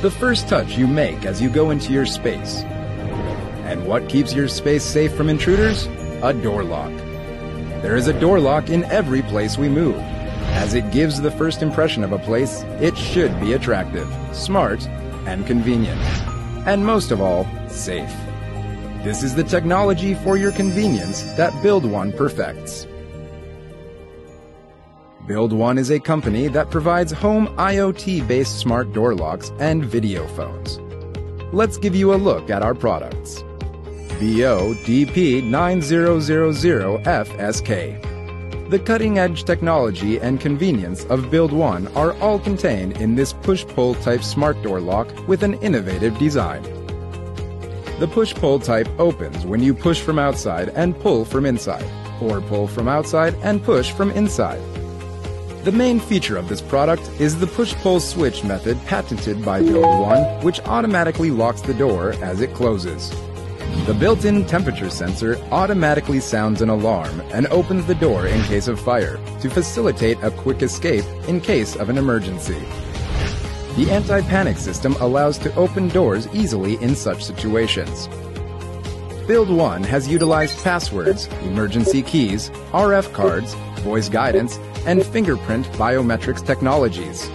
the first touch you make as you go into your space. And what keeps your space safe from intruders? A door lock. There is a door lock in every place we move. As it gives the first impression of a place, it should be attractive, smart, and convenient. And most of all, safe. This is the technology for your convenience that BuildOne perfects. BuildOne is a company that provides home IoT-based smart door locks and video phones. Let's give you a look at our products. BODP9000FSK. The cutting-edge technology and convenience of BuildOne are all contained in this push-pull type smart door lock with an innovative design. The push-pull type opens when you push from outside and pull from inside, or pull from outside and push from inside. The main feature of this product is the push-pull switch method patented by BuildOne, which automatically locks the door as it closes. The built-in temperature sensor automatically sounds an alarm and opens the door in case of fire to facilitate a quick escape in case of an emergency. The anti-panic system allows to open doors easily in such situations. BuildOne has utilized passwords, emergency keys, RF cards, voice guidance, and fingerprint biometrics technologies.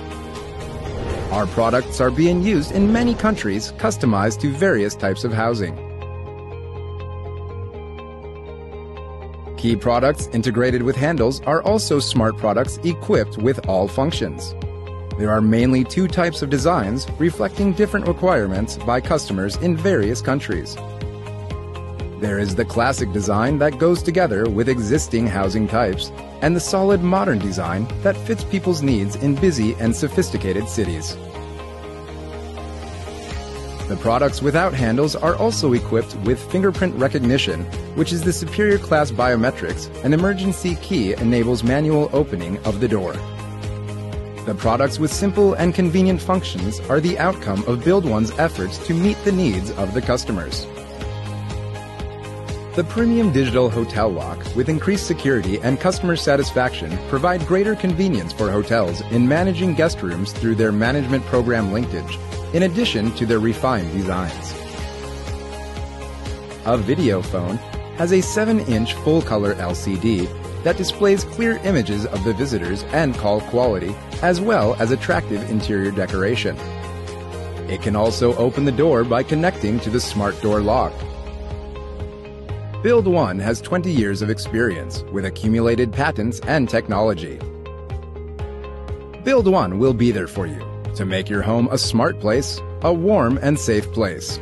Our products are being used in many countries, customized to various types of housing. Key products integrated with handles are also smart products equipped with all functions. There are mainly two types of designs reflecting different requirements by customers in various countries. There is the classic design that goes together with existing housing types, and the solid modern design that fits people's needs in busy and sophisticated cities. The products without handles are also equipped with fingerprint recognition, which is the superior class biometrics. An emergency key enables manual opening of the door. The products with simple and convenient functions are the outcome of BuildOne's efforts to meet the needs of the customers. The premium digital hotel lock with increased security and customer satisfaction provide greater convenience for hotels in managing guest rooms through their management program linkage, in addition to their refined designs. A video phone has a 7-inch full-color LCD that displays clear images of the visitors and call quality, as well as attractive interior decoration. It can also open the door by connecting to the smart door lock. BuildOne has 20 years of experience with accumulated patents and technology. BuildOne will be there for you to make your home a smart place, a warm and safe place.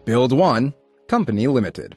BuildOne Company Limited.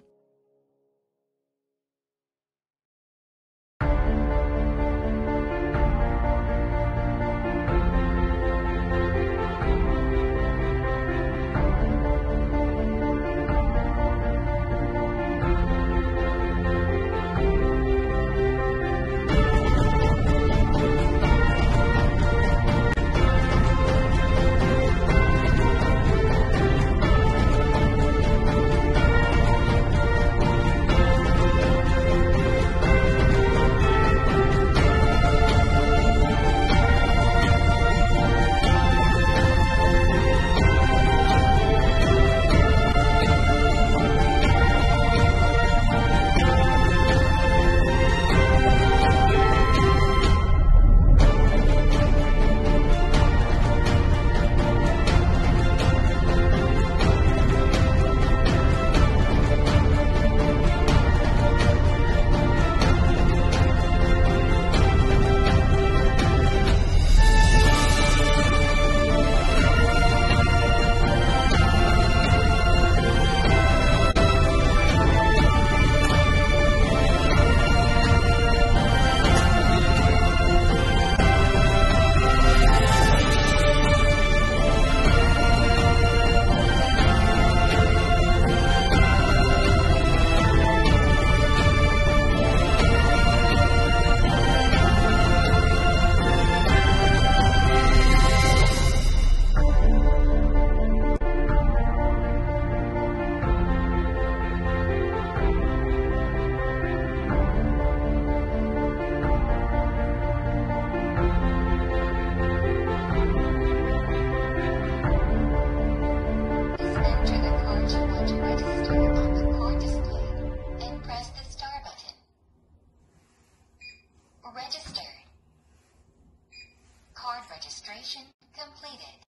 Installation completed.